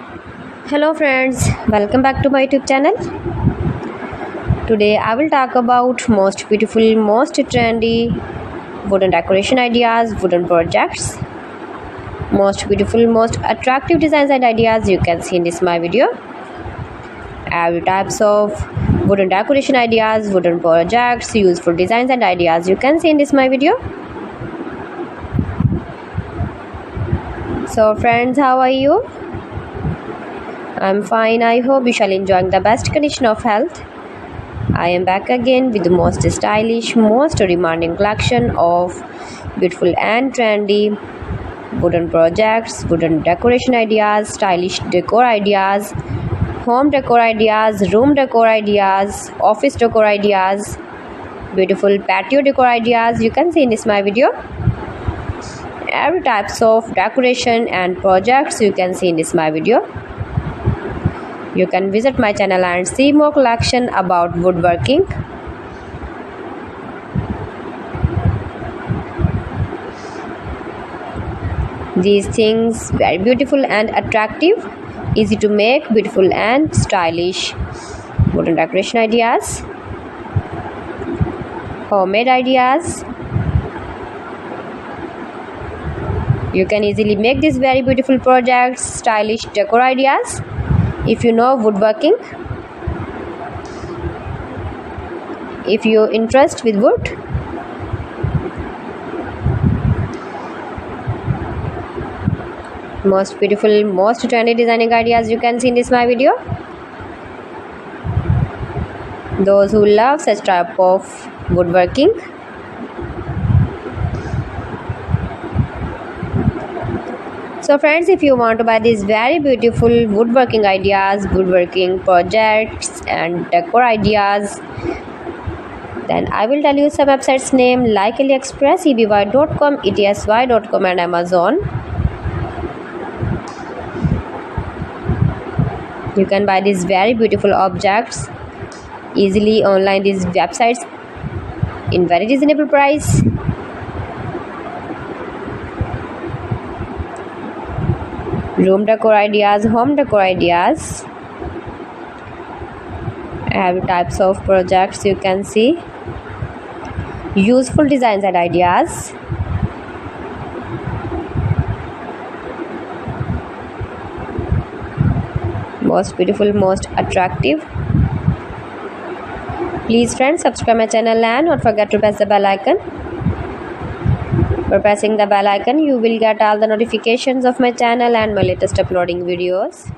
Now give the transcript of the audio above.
Hello friends, welcome back to my YouTube channel. Today I will talk about most beautiful, most trendy wooden decoration ideas, wooden projects, most beautiful, most attractive designs and ideas you can see in this my video. Every types of wooden decoration ideas, wooden projects, useful designs and ideas you can see in this my video. So friends, how are you? I'm fine. I hope you shall enjoying the best condition of health. I am back again with the most stylish, most demanding collection of beautiful and trendy wooden projects, wooden decoration ideas, stylish decor ideas, home decor ideas, room decor ideas, office decor ideas, beautiful patio decor ideas you can see in this my video. Every types of decoration and projects you can see in this my video. You can visit my channel and see more collection about woodworking. These things very beautiful and attractive, easy to make, beautiful and stylish wooden decoration ideas, homemade ideas. You can easily make these very beautiful projects, stylish decor ideas. If you know woodworking, if you interest with wood, most beautiful, most trendy designing ideas you can see in this my video. Those who love such type of woodworking, so friends, if you want to buy these very beautiful woodworking ideas, woodworking projects and decor ideas, then I will tell you some websites name like AliExpress, eby.com, etsy.com and Amazon. You can buy these very beautiful objects easily online, these websites in very reasonable price. Room decor ideas, home decor ideas, every types of projects you can see, useful designs and ideas, most beautiful, most attractive. Please friends, subscribe my channel and don't forget to press the bell icon. For pressing the bell icon, you will get all the notifications of my channel and my latest uploading videos.